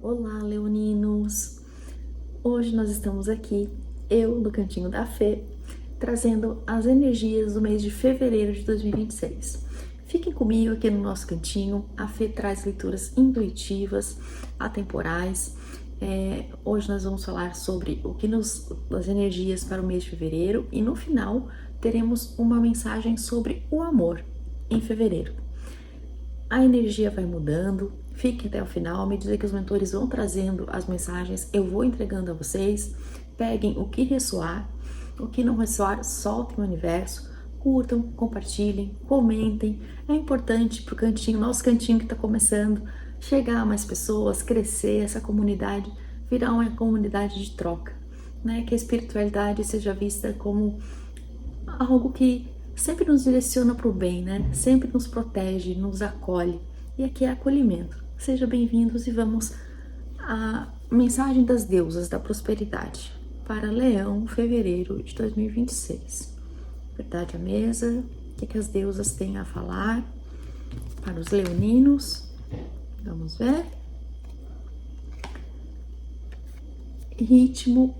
Olá, leoninos! Hoje nós estamos aqui, eu no Cantinho da Fê, trazendo as energias do mês de fevereiro de 2026. Fiquem comigo aqui no nosso cantinho. A Fê traz leituras intuitivas, atemporais. Hoje nós vamos falar sobre as energias para o mês de fevereiro e no final teremos uma mensagem sobre o amor em fevereiro. A energia vai mudando, fiquem até o final, à medida que os mentores vão trazendo as mensagens, eu vou entregando a vocês. Peguem o que ressoar, o que não ressoar, soltem o universo, curtam, compartilhem, comentem. É importante para o cantinho, nosso cantinho que está começando, chegar a mais pessoas, crescer, essa comunidade virar uma comunidade de troca, né? Que a espiritualidade seja vista como algo que sempre nos direciona para o bem, né? Sempre nos protege, nos acolhe. E aqui é acolhimento. Sejam bem-vindos e vamos à mensagem das deusas da prosperidade para Leão, fevereiro de 2026. Verdade à mesa, o que as deusas têm a falar para os leoninos? Vamos ver. Ritmo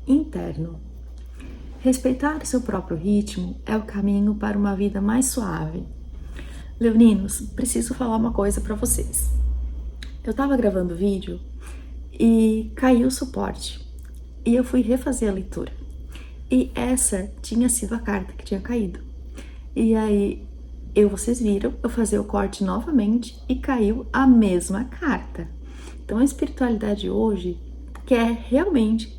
interno. Respeitar o seu próprio ritmo é o caminho para uma vida mais suave. Leoninos, preciso falar uma coisa para vocês. Eu tava gravando o vídeo e caiu o suporte e eu fui refazer a leitura. E essa tinha sido a carta que tinha caído. E aí, vocês viram, eu fazer o corte novamente e caiu a mesma carta. Então a espiritualidade hoje quer realmente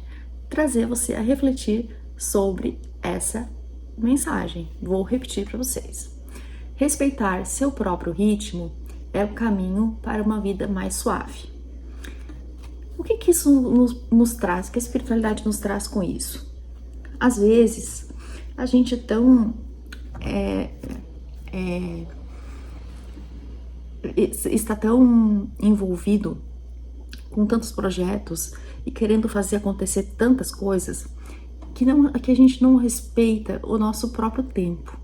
trazer você a refletir sobre essa mensagem. Vou repetir para vocês. Respeitar seu próprio ritmo é o caminho para uma vida mais suave. O que isso nos traz? O que a espiritualidade nos traz com isso? Às vezes, a gente é tão está tão envolvido com tantos projetos e querendo fazer acontecer tantas coisas que a gente não respeita o nosso próprio tempo,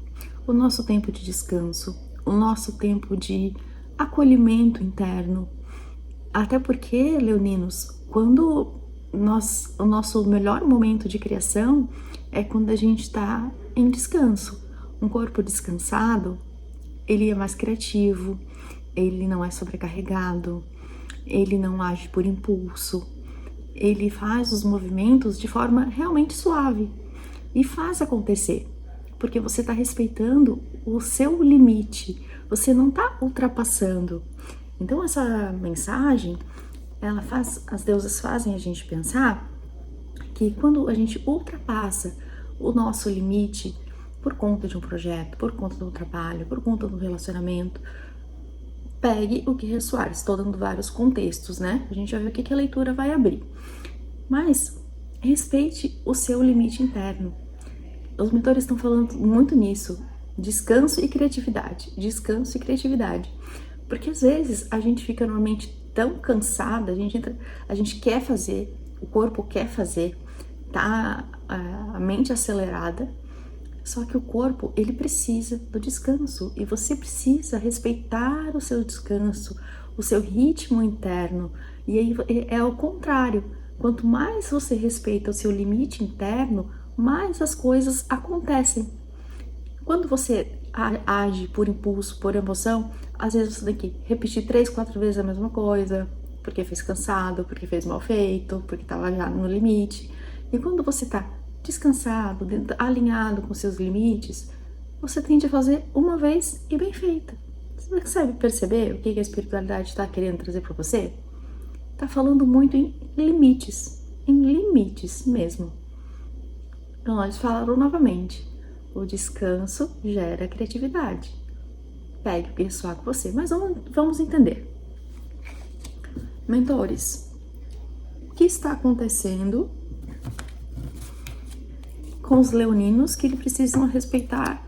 o nosso tempo de descanso, o nosso tempo de acolhimento interno. Até porque, leoninos, quando o nosso melhor momento de criação é quando a gente está em descanso. Um corpo descansado, ele é mais criativo, ele não é sobrecarregado, ele não age por impulso, ele faz os movimentos de forma realmente suave e faz acontecer, porque você está respeitando o seu limite, você não está ultrapassando. Então essa mensagem, as deusas fazem a gente pensar que quando a gente ultrapassa o nosso limite por conta de um projeto, por conta do trabalho, por conta do relacionamento, pegue o que ressoar. Estou dando vários contextos, né? A gente vai ver o que a leitura vai abrir. Mas respeite o seu limite interno. Os mentores estão falando muito nisso. Descanso e criatividade. Descanso e criatividade. Porque às vezes a gente fica normalmente tão cansada, a gente quer fazer, o corpo quer fazer, tá a mente acelerada, só que o corpo, ele precisa do descanso e você precisa respeitar o seu descanso, o seu ritmo interno. E aí é o contrário, quanto mais você respeita o seu limite interno, mais as coisas acontecem. Quando você age por impulso, por emoção, às vezes você tem que repetir 3, 4 vezes a mesma coisa, porque fez cansado, porque fez mal feito, porque estava já no limite. E quando você está descansado, alinhado com seus limites, você tende a fazer uma vez e bem feita. Você consegue perceber o que a espiritualidade está querendo trazer para você? Está falando muito em limites mesmo. Então, eles falaram novamente, o descanso gera criatividade. Pegue o que ressoar com você, mas vamos entender. Mentores, o que está acontecendo com os leoninos que precisam respeitar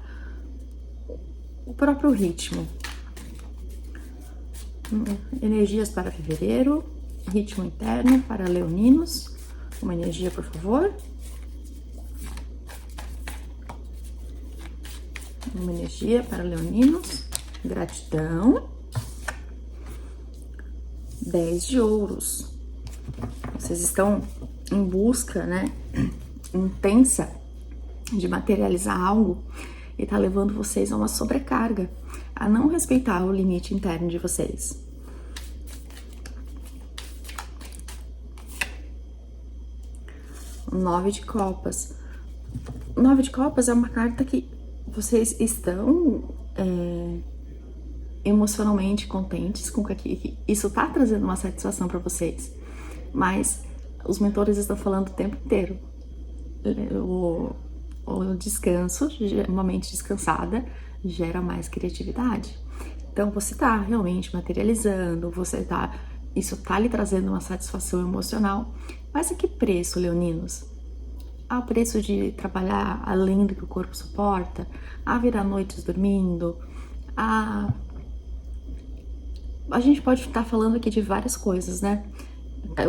o próprio ritmo? Energias para fevereiro, ritmo interno para leoninos. Uma energia, por favor. Uma energia para leoninos. Gratidão. 10 de ouros. Vocês estão em busca, né, intensa de materializar algo e tá levando vocês a uma sobrecarga, a não respeitar o limite interno de vocês. Nove de Copas. Nove de Copas é uma carta que vocês estão emocionalmente contentes com que isso tá trazendo uma satisfação para vocês, mas os mentores estão falando o tempo inteiro. O descanso, uma mente descansada, gera mais criatividade. Então você tá realmente materializando, isso tá lhe trazendo uma satisfação emocional, mas a que preço, leoninos? Ao preço de trabalhar além do que o corpo suporta, a virar noites dormindo, a gente pode estar falando aqui de várias coisas, né?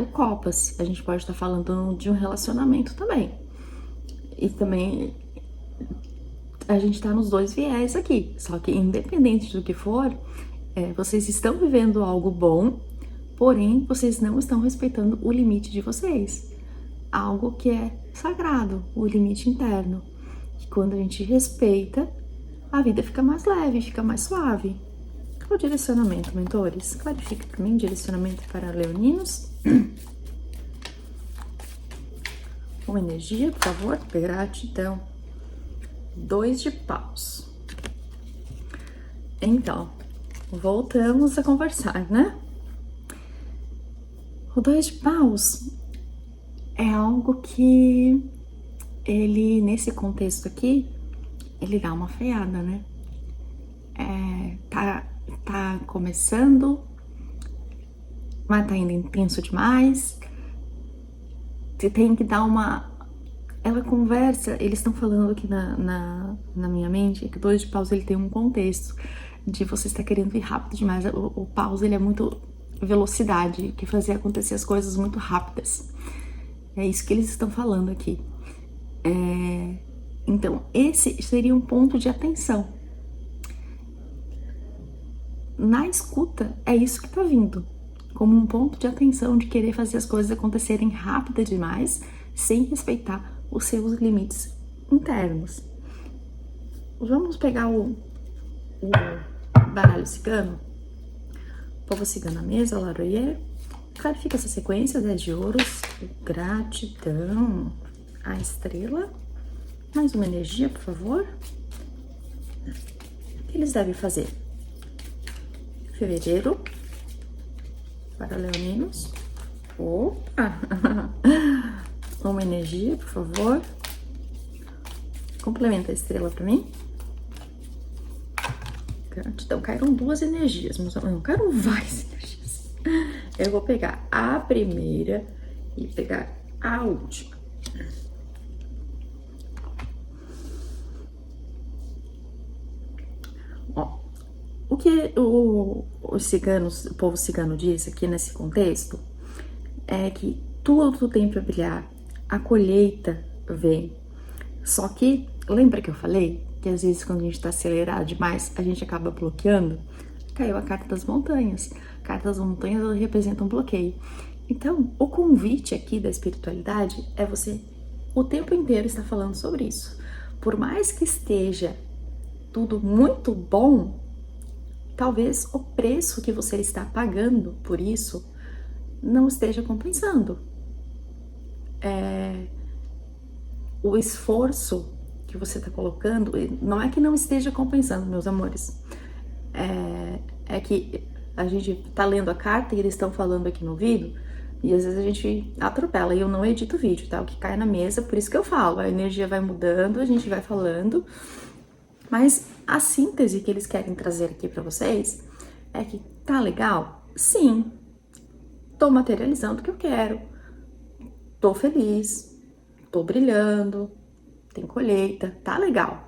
O Copas, a gente pode estar falando de um relacionamento também. E também a gente tá nos dois viés aqui. Só que independente do que for, vocês estão vivendo algo bom, porém vocês não estão respeitando o limite de vocês. Algo que é sagrado, o limite interno. Que quando a gente respeita, a vida fica mais leve, fica mais suave. O direcionamento, mentores? Clarifica para mim, direcionamento para leoninos. Uma energia, por favor. Gratidão. 2 de paus. Então, voltamos a conversar, né? O 2 de paus é algo que ele, nesse contexto aqui, ele dá uma freada, né? Tá começando, mas tá indo intenso demais. Você tem que dar uma... Ela conversa, eles estão falando aqui na minha mente, que o 2 de paus ele tem um contexto de você estar querendo ir rápido demais. O paus, ele é muito velocidade, que fazer acontecer as coisas muito rápidas. É isso que eles estão falando aqui. Então, esse seria um ponto de atenção. Na escuta, é isso que tá vindo. Como um ponto de atenção de querer fazer as coisas acontecerem rápido demais, sem respeitar os seus limites internos. Vamos pegar o baralho cigano. Povo cigano na mesa, Laroyer. Clarifica essa sequência, 10 de ouros. Gratidão. A estrela. Mais uma energia, por favor. O que eles devem fazer? Fevereiro. Para leoninos. Opa! Uma energia, por favor. Complementa a estrela para mim. Gratidão. Caíram 2 energias, mas não caíram várias energias. Eu vou pegar a primeira e pegar a última. Ó, o que os ciganos, o povo cigano diz aqui nesse contexto é que tudo tem para brilhar, a colheita vem. Só que, lembra que eu falei que às vezes quando a gente tá acelerado demais, a gente acaba bloqueando? Caiu a carta das montanhas. A carta das montanhas, ela representa um bloqueio. Então, o convite aqui da espiritualidade é você o tempo inteiro estar falando sobre isso. Por mais que esteja tudo muito bom, talvez o preço que você está pagando por isso não esteja compensando. O esforço que você está colocando, não é que não esteja compensando, meus amores. É que a gente tá lendo a carta e eles estão falando aqui no vídeo, e às vezes a gente atropela, e eu não edito o vídeo, tá? O que cai na mesa, por isso que eu falo, a energia vai mudando, a gente vai falando, mas a síntese que eles querem trazer aqui pra vocês é que tá legal? Sim, tô materializando o que eu quero, tô feliz, tô brilhando, tem colheita, tá legal.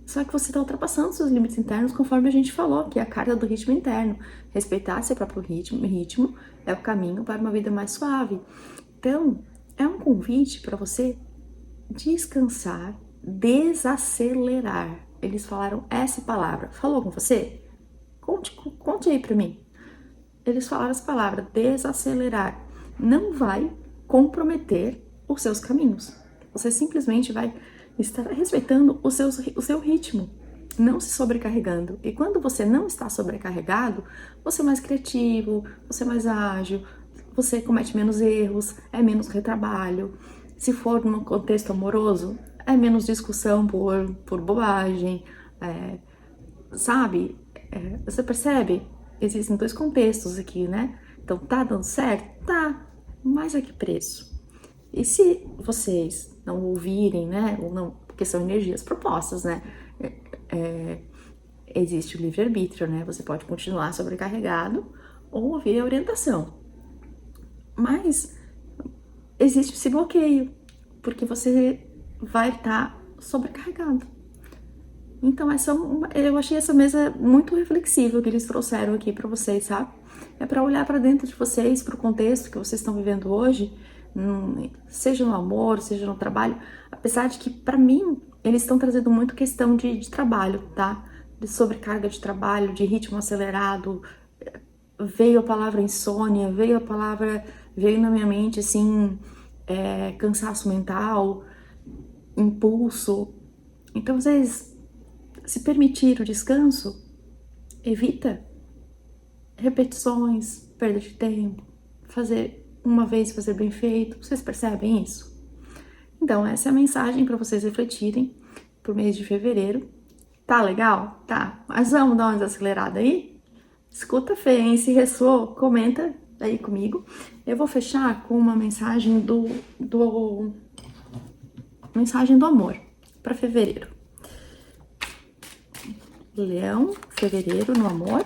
Só que você tá ultrapassando seus limites internos, conforme a gente falou, que é a carta do ritmo interno. Respeitar seu próprio ritmo é o caminho para uma vida mais suave. Então, é um convite para você descansar, desacelerar. Eles falaram essa palavra. Falou com você? Conte aí pra mim. eles falaram essa palavra, desacelerar, não vai comprometer os seus caminhos. Você simplesmente vai estar respeitando o seu ritmo, não se sobrecarregando. E quando você não está sobrecarregado, você é mais criativo, você é mais ágil, você comete menos erros, é menos retrabalho. Se for num contexto amoroso, é menos discussão por bobagem, sabe? Você percebe? Existem dois contextos aqui, né? Então, tá dando certo? Tá, mas a que preço? E se vocês não ouvirem, né? Ou não, porque são energias propostas, né? Existe o livre-arbítrio, né? Você pode continuar sobrecarregado ou ouvir a orientação. Mas existe esse bloqueio, porque você vai estar sobrecarregado. Então, eu achei essa mesa muito reflexiva que eles trouxeram aqui para vocês, sabe? É para olhar para dentro de vocês, para o contexto que vocês estão vivendo hoje, seja no amor, seja no trabalho. Apesar de que, para mim, eles estão trazendo muito questão de trabalho, tá? De sobrecarga de trabalho, de ritmo acelerado. Veio a palavra insônia, veio na minha mente, assim, cansaço mental, impulso. Então, vocês se permitir o descanso, evita repetições, perda de tempo, fazer uma vez, fazer bem feito. Vocês percebem isso? Então, essa é a mensagem para vocês refletirem pro mês de fevereiro. Tá legal? Tá. Mas vamos dar uma desacelerada aí? Escuta a Fê, hein? Se ressoou, comenta aí comigo. Eu vou fechar com uma mensagem mensagem do amor para fevereiro. Leão, fevereiro, no amor.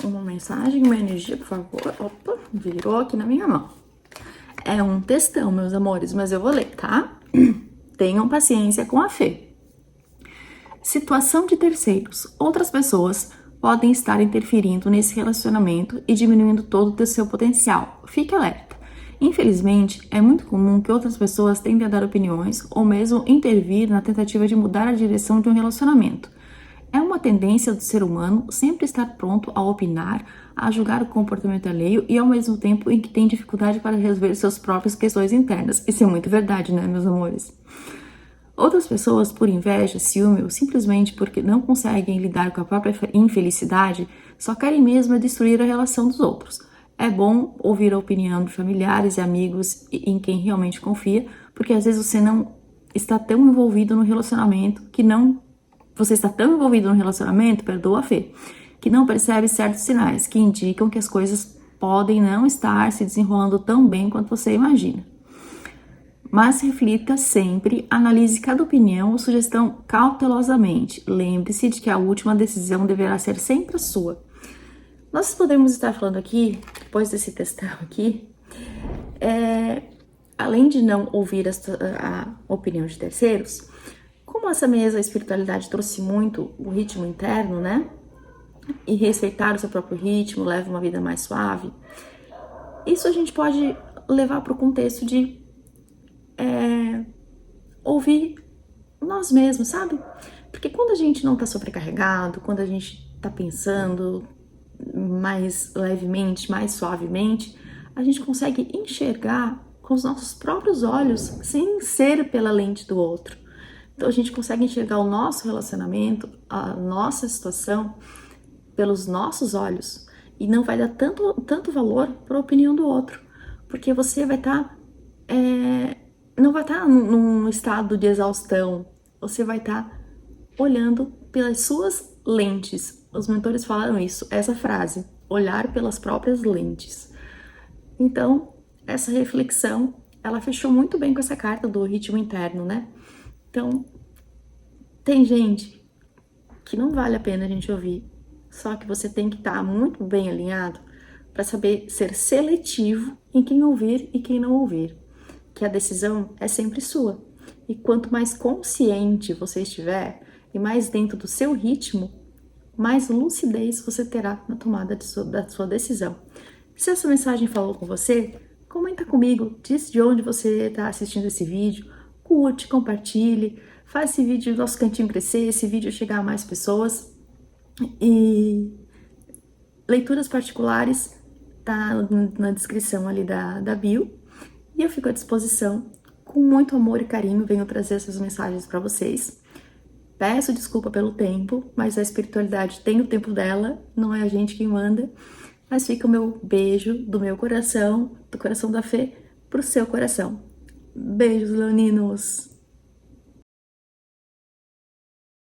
Uma mensagem, uma energia, por favor. Opa, virou aqui na minha mão. É um textão, meus amores, mas eu vou ler, tá? Tenham paciência com a Fê. Situação de terceiros. Outras pessoas podem estar interferindo nesse relacionamento e diminuindo todo o seu potencial. Fique alerta. Infelizmente, é muito comum que outras pessoas tentem dar opiniões ou mesmo intervir na tentativa de mudar a direção de um relacionamento. É uma tendência do ser humano sempre estar pronto a opinar, a julgar o comportamento alheio e ao mesmo tempo em que tem dificuldade para resolver suas próprias questões internas. Isso é muito verdade, né, meus amores? Outras pessoas, por inveja, ciúme ou simplesmente porque não conseguem lidar com a própria infelicidade, só querem mesmo destruir a relação dos outros. É bom ouvir a opinião de familiares e amigos em quem realmente confia, porque às vezes você não está tão envolvido no relacionamento perdoa a Fê, que não percebe certos sinais que indicam que as coisas podem não estar se desenrolando tão bem quanto você imagina. Mas reflita sempre, analise cada opinião ou sugestão cautelosamente. Lembre-se de que a última decisão deverá ser sempre a sua. Nós podemos estar falando aqui, depois desse textão aqui, além de não ouvir a opinião de terceiros, como essa mesa, a espiritualidade trouxe muito o ritmo interno, né? E respeitar o seu próprio ritmo, leva uma vida mais suave. Isso a gente pode levar para o contexto de ouvir nós mesmos, sabe? Porque quando a gente não tá sobrecarregado, quando a gente tá pensando mais levemente, mais suavemente, a gente consegue enxergar com os nossos próprios olhos, sem ser pela lente do outro. Então a gente consegue enxergar o nosso relacionamento, a nossa situação, pelos nossos olhos. E não vai dar tanto valor para a opinião do outro. Porque você vai estar... não vai estar num estado de exaustão. Você vai estar olhando pelas suas lentes. Os mentores falaram isso, essa frase. Olhar pelas próprias lentes. Então, essa reflexão, ela fechou muito bem com essa carta do ritmo interno, né? Então, tem gente que não vale a pena a gente ouvir. Só que você tem que estar muito bem alinhado para saber ser seletivo em quem ouvir e quem não ouvir. Que a decisão é sempre sua. E quanto mais consciente você estiver e mais dentro do seu ritmo, mais lucidez você terá na tomada da sua decisão. Se essa mensagem falou com você, comenta comigo, diz de onde você está assistindo esse vídeo, curte, compartilhe, faz esse vídeo, nosso cantinho crescer, esse vídeo chegar a mais pessoas. E Leituras particulares tá na descrição ali da bio, e eu fico à disposição. Com muito amor e carinho, venho trazer essas mensagens para vocês. Peço desculpa pelo tempo, mas a espiritualidade tem o tempo dela, não é a gente quem manda. Mas fica o meu beijo do meu coração, do coração da Fê, pro seu coração. Beijos, leoninos!